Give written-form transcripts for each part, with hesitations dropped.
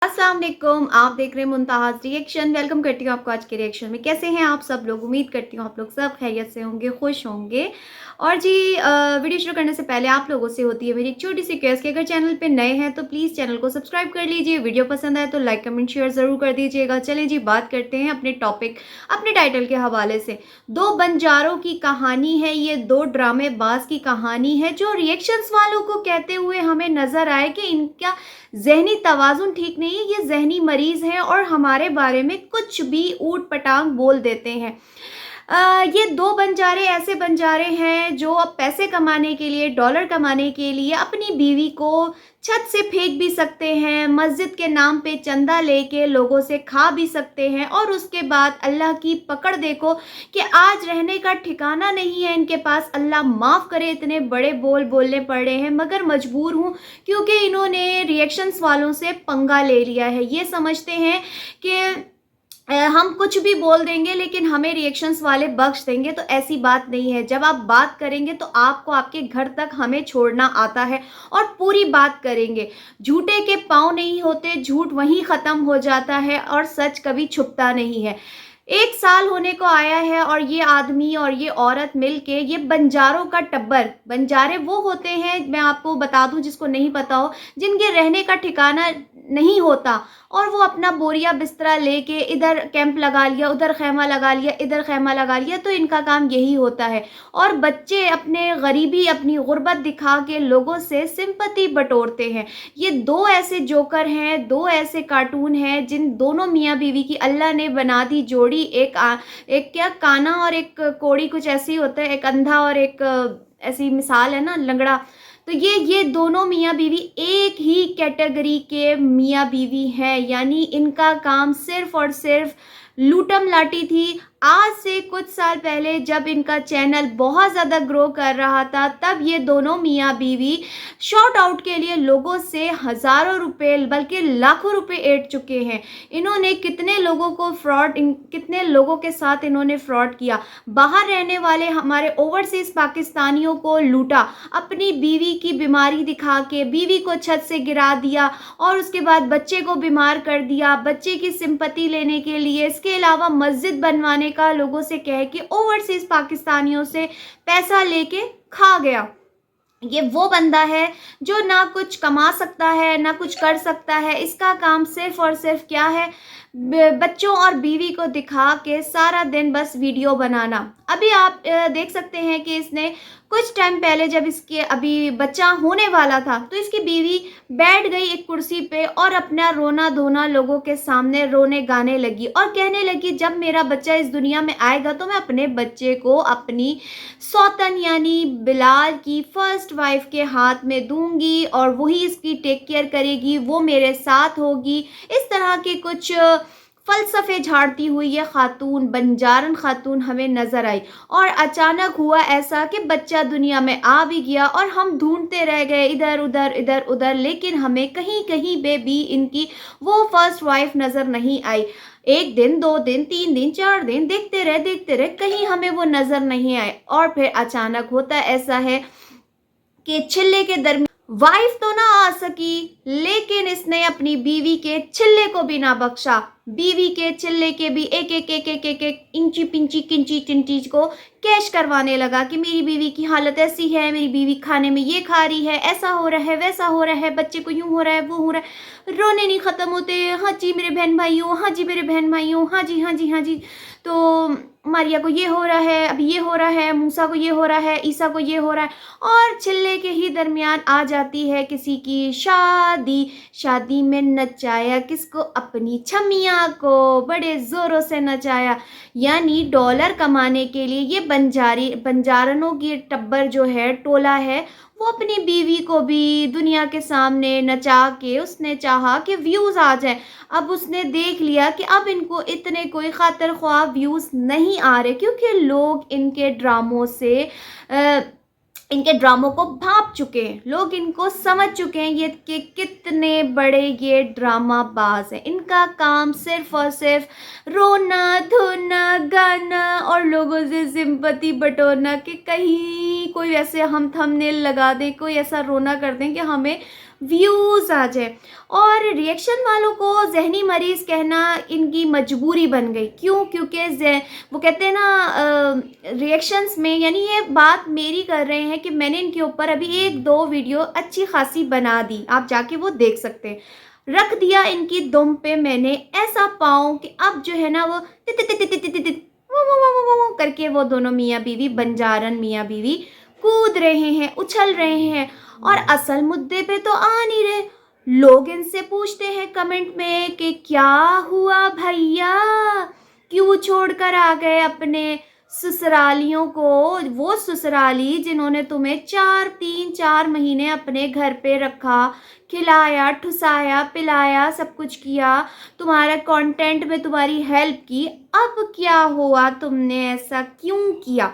अस्सलाम वालेकुम। आप देख रहे हैं मुमताज़ रिएक्शन। वेलकम करती हूँ आपको आज के रिएक्शन में। कैसे हैं आप सब लोग? उम्मीद करती हूँ आप लोग सब खैरियत से होंगे, खुश होंगे। और जी वीडियो शुरू करने से पहले आप लोगों से होती है मेरी एक छोटी सी रिक्वेस्ट कि अगर चैनल पे नए हैं तो प्लीज़ चैनल को सब्सक्राइब कर लीजिए। वीडियो पसंद आए तो लाइक कमेंट शेयर ज़रूर कर दीजिएगा। चलें जी, बात करते हैं अपने टॉपिक, अपने टाइटल के हवाले से। दो बंजारों की कहानी है ये, दो ड्रामेबाज की कहानी है जो रिएक्शंस वालों को कहते हुए हमें नज़र आए कि इनका ज़हनी तवाज़ुन ठीक नहीं है, ये ज़हनी मरीज़ हैं और हमारे बारे में कुछ भी ऊट-पटांग बोल देते हैं। ये दो बंजारे ऐसे बंजारे हैं जो अब पैसे कमाने के लिए, डॉलर कमाने के लिए अपनी बीवी को छत से फेंक भी सकते हैं, मस्जिद के नाम पे चंदा लेके लोगों से खा भी सकते हैं और उसके बाद अल्लाह की पकड़ देखो कि आज रहने का ठिकाना नहीं है इनके पास। अल्लाह माफ़ करे इतने बड़े बोल बोलने पड़ रहे हैं, मगर मजबूर हूँ क्योंकि इन्होंने रिएक्शंस वालों से पंगा ले लिया है। ये समझते हैं कि हम कुछ भी बोल देंगे लेकिन हमें रिएक्शंस वाले बख्श देंगे, तो ऐसी बात नहीं है। जब आप बात करेंगे तो आपको आपके घर तक हमें छोड़ना आता है और पूरी बात करेंगे। झूठे के पाँव नहीं होते, झूठ वहीं ख़त्म हो जाता है और सच कभी छुपता नहीं है। 1 साल होने को आया है और ये आदमी और ये औरत मिलके ये बंजारों का टब्बर, बंजारे वो होते हैं, मैं आपको बता दूं जिसको नहीं पता हो, जिनके रहने का ठिकाना नहीं होता और वो अपना बोरिया बिस्तरा लेके इधर कैंप लगा लिया, उधर खैमा लगा लिया, इधर खैमा लगा लिया, तो इनका काम यही होता है। और बच्चे अपने गरीबी, अपनी गुर्बत दिखा के लोगों से सिंपैथी बटोरते हैं। ये दो ऐसे जोकर हैं, दो ऐसे कार्टून हैं जिन दोनों मियाँ बीवी की अल्लाह ने बना दी जोड़ी। एक क्या काना और एक कोड़ी, कुछ ऐसी होता है, एक अंधा और एक ऐसी मिसाल है ना, लंगड़ा। तो ये दोनों मियाँ बीवी एक ही कैटेगरी के मियाँ बीवी हैं, यानी इनका काम सिर्फ और सिर्फ लूटम लाटी थी। आज से कुछ साल पहले जब इनका चैनल बहुत ज़्यादा ग्रो कर रहा था, तब ये दोनों मियाँ बीवी शॉर्ट आउट के लिए लोगों से हज़ारों रुपए बल्कि लाखों रुपए ऐंठ चुके हैं। इन्होंने कितने लोगों को कितने लोगों के साथ इन्होंने फ्रॉड किया। बाहर रहने वाले हमारे ओवरसीज़ पाकिस्तानियों को लूटा, अपनी बीवी की बीमारी दिखा के बीवी को छत से गिरा दिया और उसके बाद बच्चे को बीमार कर दिया, बच्चे की सिंपैथी लेने के लिए। इसके अलावा मस्जिद बनवाने का लोगों से कह के ओवरसीज पाकिस्तानियों से पैसा लेके खा गया। ये वो बंदा है जो ना कुछ कमा सकता है, ना कुछ कर सकता है। इसका काम सिर्फ और सिर्फ क्या है, बच्चों और बीवी को दिखा के सारा दिन बस वीडियो बनाना। अभी आप देख सकते हैं कि इसने कुछ टाइम पहले जब इसके अभी बच्चा होने वाला था तो इसकी बीवी बैठ गई एक कुर्सी पे और अपना रोना धोना लोगों के सामने रोने गाने लगी और कहने लगी, जब मेरा बच्चा इस दुनिया में आएगा तो मैं अपने बच्चे को अपनी सौतन यानी बिलाल की फर्स्ट वाइफ के हाथ में दूंगी और वही इसकी टेक केयर करेगी, वो मेरे साथ होगी। इस तरह के कुछ फलसफे झाड़ती हुई ये खातून, बंजारन खातून हमें नजर आई और अचानक हुआ ऐसा कि बच्चा दुनिया में आ भी गया और हम ढूंढते रह गए इधर उधर इधर उधर, लेकिन हमें कहीं कहीं पे भी इनकी वो फर्स्ट वाइफ नजर नहीं आई। 1 दिन, 2 दिन, 3 दिन, 4 दिन देखते रहे, कहीं हमें वो नजर नहीं आए। और फिर अचानक होता ऐसा है कि छिल्ले के दरमियान वाइफ तो ना आ सकी, लेकिन इसने अपनी बीवी के छिल्ले को भी ना बख्शा। बीवी के चिल्ले के भी एक इंची पिंची किंची चिंची को कैश करवाने लगा कि मेरी बीवी की हालत ऐसी है, मेरी बीवी खाने में ये खा रही है, ऐसा हो रहा है, वैसा हो रहा है, बच्चे को यूं हो रहा है, वो हो रहा है, रोने नहीं ख़त्म होते। हाँ जी मेरे बहन भाइयों, हाँ जी मेरे बहन भाइयों, हाँ जी हाँ जी हाँ जी। तो मारिया को ये हो रहा है, अभी ये हो रहा है, मूसा को ये हो रहा है, ईसा को ये हो रहा है, और चिल्ले के ही दरमियान आ जाती है किसी की शादी। शादी में नचाया किसको? अपनी छमिया को बड़े जोरों से नचाया। यानी डॉलर कमाने के लिए ये बंजारनों की टब्बर जो है, टोला है, वो अपनी बीवी को भी दुनिया के सामने नचा के उसने चाहा कि व्यूज़ आ जाए। अब उसने देख लिया कि अब इनको इतने कोई खातिर ख्वाह व्यूज़ नहीं आ रहे, क्योंकि लोग इनके ड्रामों से इनके ड्रामों को भांप चुके हैं, लोग इनको समझ चुके हैं ये कि कितने बड़े ये ड्रामा बाज हैं। इनका काम सिर्फ और सिर्फ रोना धोना गाना और लोगों से सिंपैथी बटोरना कि कहीं कोई ऐसे हम थंबनेल लगा दें, कोई ऐसा रोना कर दें कि हमें व्यूज़ आ जाए। और रिएक्शन वालों को ज़हनी मरीज़ कहना इनकी मजबूरी बन गई। क्यों? क्योंकि वो कहते हैं ना रिएक्शंस में, यानी ये बात मेरी कर रहे हैं कि मैंने इनके ऊपर अभी 1-2 वीडियो अच्छी खासी बना दी, आप जाके वो देख सकते हैं। रख दिया इनकी दुम पे मैंने ऐसा पाँव कि अब जो है ना वो ति ति ति ति ति ति ति ति वो करके वो दोनों मियाँ बीवी, बंजारन मियाँ बीवी कूद रहे हैं, उछल रहे हैं और असल मुद्दे पे तो आ नहीं रहे। लोग इनसे पूछते हैं कमेंट में कि क्या हुआ भैया, क्यों छोड़कर आ गए अपने ससुरालियों को, वो ससुराली जिन्होंने तुम्हें 3-4 महीने अपने घर पे रखा, खिलाया, ठुसाया, पिलाया, सब कुछ किया, तुम्हारा कंटेंट में तुम्हारी हेल्प की, अब क्या हुआ, तुमने ऐसा क्यों किया?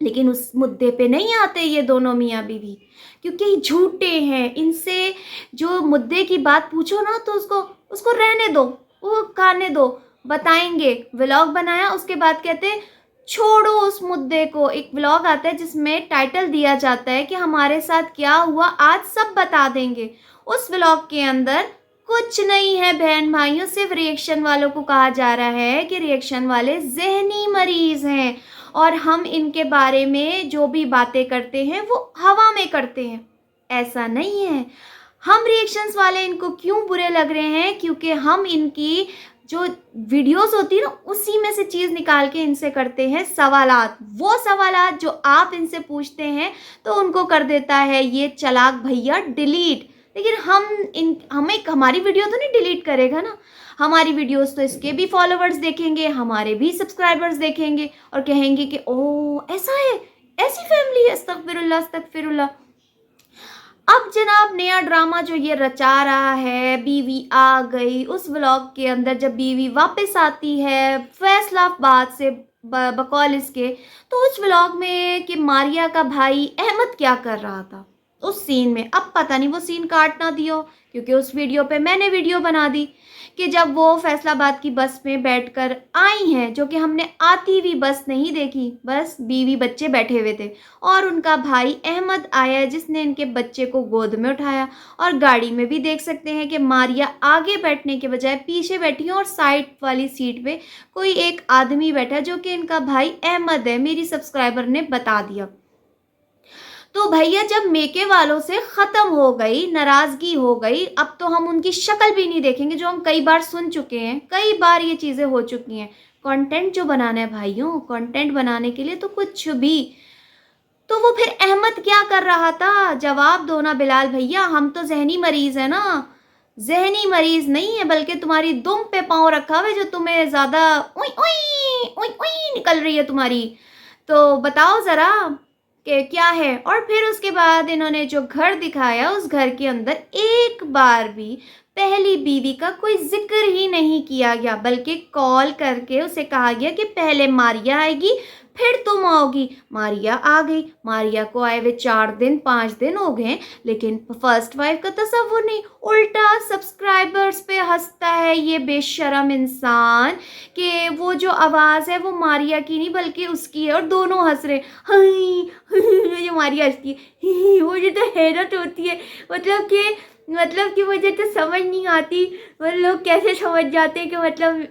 लेकिन उस मुद्दे पे नहीं आते ये दोनों मियाँ बीवी, क्योंकि झूठे हैं। इनसे जो मुद्दे की बात पूछो ना तो उसको उसको रहने दो, वो खाने दो, बताएंगे। व्लॉग बनाया, उसके बाद कहते छोड़ो उस मुद्दे को। एक व्लॉग आता है जिसमें टाइटल दिया जाता है कि हमारे साथ क्या हुआ आज सब बता देंगे। उस व्लॉग के अंदर कुछ नहीं है बहन भाइयों, सिर्फ रिएक्शन वालों को कहा जा रहा है कि रिएक्शन वाले ज़हनी मरीज़ हैं और हम इनके बारे में जो भी बातें करते हैं वो हवा में करते हैं। ऐसा नहीं है। हम रिएक्शंस वाले इनको क्यों बुरे लग रहे हैं? क्योंकि हम इनकी जो वीडियोस होती है ना उसी में से चीज़ निकाल के इनसे करते हैं सवालात। वो सवालात जो आप इनसे पूछते हैं तो उनको कर देता है ये चालाक भैया डिलीट। लेकिन हमारी वीडियो तो नहीं डिलीट करेगा ना। हमारी वीडियोस तो इसके भी फॉलोवर्स देखेंगे, हमारे भी सब्सक्राइबर्स देखेंगे और कहेंगे कि ओह ऐसा है, ऐसी फैमिली है, अस्तगफिरुल्लाह अस्तगफिरुल्लाह। अब जनाब नया ड्रामा जो ये रचा रहा है, बीवी आ गई। उस व्लॉग के अंदर जब बीवी वापस आती है फैसलाबाद से बकौल इसके, तो उस व्लॉग में कि मारिया का भाई अहमद क्या कर रहा था उस सीन में, अब पता नहीं वो सीन काट ना दियो, क्योंकि उस वीडियो पे मैंने वीडियो बना दी कि जब वो फैसलाबाद की बस में बैठकर आई हैं, जो कि हमने आती हुई बस नहीं देखी, बस बीवी बच्चे बैठे हुए थे और उनका भाई अहमद आया जिसने इनके बच्चे को गोद में उठाया। और गाड़ी में भी देख सकते हैं कि मारिया आगे बैठने के बजाय पीछे बैठी है और साइड वाली सीट पे कोई एक आदमी बैठा जो कि इनका भाई अहमद है, मेरी सब्सक्राइबर ने बता दिया। तो भैया जब मेके वालों से ख़त्म हो गई, नाराज़गी हो गई, अब तो हम उनकी शक्ल भी नहीं देखेंगे, जो हम कई बार सुन चुके हैं, कई बार ये चीज़ें हो चुकी हैं। कंटेंट जो बनाना है भाइयों, कंटेंट बनाने के लिए तो कुछ भी। तो वो फिर अहमद क्या कर रहा था? जवाब दो ना बिलाल भैया, हम तो ज़हनी मरीज़ है ना। ज़हनी मरीज़ नहीं है, बल्कि तुम्हारी दुम पे पाँव रखा हुआ है जो तुम्हें ज़्यादा उई उई उई उई निकल रही है तुम्हारी। तो बताओ ज़रा कि क्या है? और फिर उसके बाद इन्होंने जो घर दिखाया, उस घर के अंदर एक बार भी पहली बीवी का कोई जिक्र ही नहीं किया गया, बल्कि कॉल करके उसे कहा गया कि पहले मारिया आएगी फिर तुम आओगी। मारिया आ गई, मारिया को आए हुए 4-5 दिन हो गए, लेकिन फर्स्ट वाइफ का तसव्वुर नहीं। उल्टा सब्सक्राइबर्स पे हंसता है ये बेशरम इंसान कि वो जो आवाज़ है वो मारिया की नहीं बल्कि उसकी है, और दोनों हंस रहे। हाय जो मारिया हंसती है मुझे तो हैरत होती है, मतलब कि मुझे तो समझ नहीं आती वो लोग कैसे समझ जाते हैं कि मतलब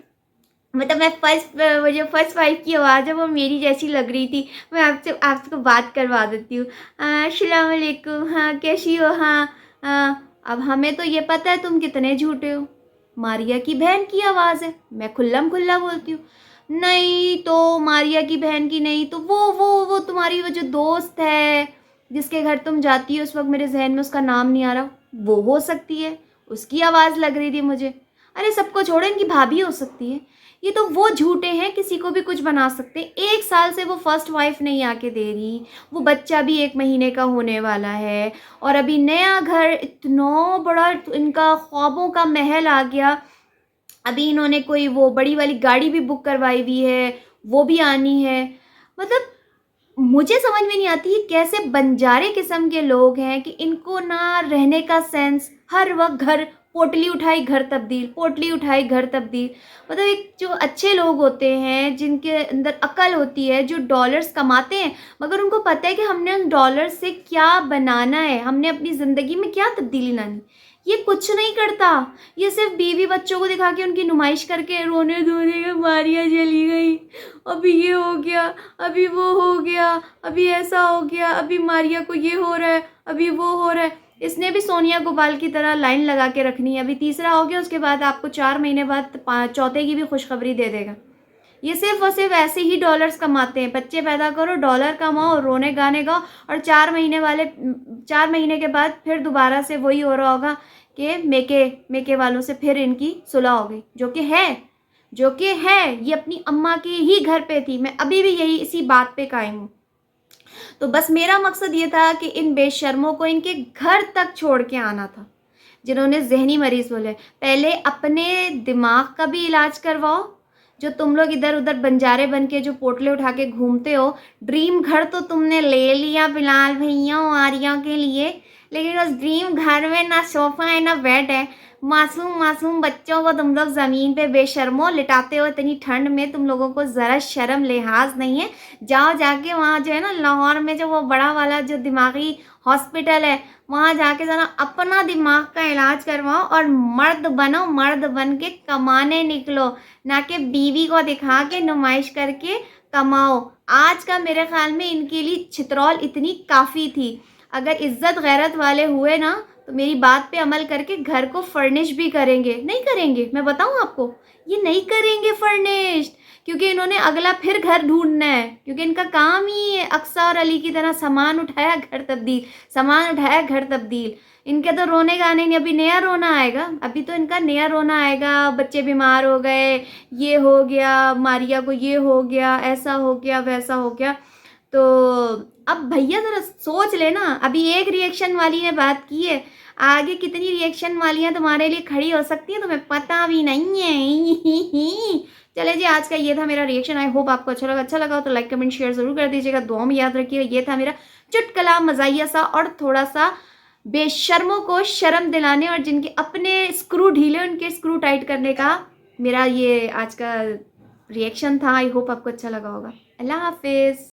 मुझे फर्स्ट वाइफ की आवाज़ है वो मेरी जैसी लग रही थी। मैं आपको बात करवा देती हूँ। अस्सलाम वालेकुम, हाँ कैसी हो? हाँ अब हमें तो ये पता है तुम कितने झूठे हो। मारिया की बहन की आवाज़ है, मैं खुल्लम खुल्ला बोलती हूँ। नहीं तो मारिया की बहन की नहीं तो वो तुम्हारी वो जो दोस्त है जिसके घर तुम जाती हो, उस वक्त मेरे जहन में उसका नाम नहीं आ रहा, वो हो सकती है, उसकी आवाज़ लग रही थी मुझे। अरे सबको छोड़ो, इनकी भाभी हो सकती है। ये तो वो झूठे हैं, किसी को भी कुछ बना सकते हैं। 1 साल से वो फर्स्ट वाइफ नहीं आके दे रही, वो बच्चा भी 1 महीने का होने वाला है और अभी नया घर, इतना बड़ा इनका ख्वाबों का महल आ गया। अभी इन्होंने कोई वो बड़ी वाली गाड़ी भी बुक करवाई हुई है, वो भी आनी है। मतलब मुझे समझ में नहीं आती है कैसे बंजारे किस्म के लोग हैं कि इनको ना रहने का सेंस, हर वक्त घर पोटली उठाई घर तब्दील, पोटली उठाई घर तब्दील। मतलब एक जो अच्छे लोग होते हैं, जिनके अंदर अकल होती है, जो डॉलर्स कमाते हैं, मगर उनको पता है कि हमने उन डॉलर्स से क्या बनाना है, हमने अपनी ज़िंदगी में क्या तब्दीली लानी, ये कुछ नहीं करता। ये सिर्फ बीवी बच्चों को दिखा के, उनकी नुमाइश करके, रोने धोने के मारिया चली गई, अभी ये हो गया, अभी वो हो गया, अभी ऐसा हो गया, अभी मारिया को ये हो रहा है, अभी वो हो रहा है। इसने भी सोनिया गोपाल की तरह लाइन लगा के रखनी है। अभी तीसरा हो गया, उसके बाद आपको 4 महीने बाद चौथे की भी खुशखबरी दे देगा। ये सिर्फ और सिर्फ ऐसे ही डॉलर्स कमाते हैं। बच्चे पैदा करो, डॉलर कमाओ, रोने गाने गाओ, और 4 महीने के बाद फिर दोबारा से वही हो रहा होगा कि मेके वालों से फिर इनकी सुलह हो गई, जो कि है ये अपनी अम्मा के ही घर पे थी। मैं अभी भी यही इसी बात पे कायम हूँ। तो बस मेरा मकसद ये था कि इन बेशर्मों को इनके घर तक छोड़ के आना था, जिन्होंने जहनी मरीज बोले। पहले अपने दिमाग का भी इलाज करवाओ। जो तुम लोग इधर उधर बंजारे बन के जो पोटले उठा के घूमते हो, ड्रीम घर तो तुमने ले लिया बिलाल भैया आर्या के लिए, लेकिन उस ड्रीम घर में ना सोफा है ना बेड है। मासूम मासूम बच्चों को तुम लोग ज़मीन पे बेशर्मो लिटाते हो इतनी ठंड में। तुम लोगों को ज़रा शर्म लिहाज नहीं है। जाओ जाके वहाँ जो है ना लाहौर में जो वो बड़ा वाला जो दिमागी हॉस्पिटल है, वहाँ जाके ज़रा अपना दिमाग का इलाज करवाओ और मर्द बनो, मर्द बन के कमाने निकलो, ना कि बीवी को दिखा के नुमाइश करके कमाओ। आज का मेरे ख्याल में इनके लिए छितरौल इतनी काफ़ी थी। अगर इज्जत गैरत वाले हुए ना, तो मेरी बात पे अमल करके घर को फर्निश भी करेंगे। नहीं करेंगे, मैं बताऊं आपको, ये नहीं करेंगे फर्निश्ड, क्योंकि इन्होंने अगला फिर घर ढूंढना है, क्योंकि इनका काम ही है अक्सा और अली की तरह सामान उठाया घर तब्दील, सामान उठाया घर तब्दील। इनके तो रोने गाने नहीं, अभी नया रोना आएगा, अभी तो इनका नया रोना आएगा। बच्चे बीमार हो गए, ये हो गया, मारिया को ये हो गया, ऐसा हो गया, वैसा हो गया। तो अब भैया ज़रा सोच लेना, अभी एक रिएक्शन वाली ने बात की है, आगे कितनी रिएक्शन वालियाँ तुम्हारे लिए खड़ी हो सकती हैं तुम्हें पता भी नहीं है। चले जी, आज का ये था मेरा रिएक्शन। आई होप आपको अच्छा लगा हो तो लाइक कमेंट शेयर ज़रूर कर दीजिएगा। दुआ में याद रखिएगा, ये था मेरा चुटकुला मज़ाहिया सा और थोड़ा सा बेशर्मों को शर्म दिलाने और जिनके अपने स्क्रू ढीले उनके स्क्रू टाइट करने का मेरा ये आज का रिएक्शन था। आई होप आपको अच्छा लगा होगा। अल्लाह हाफिज़।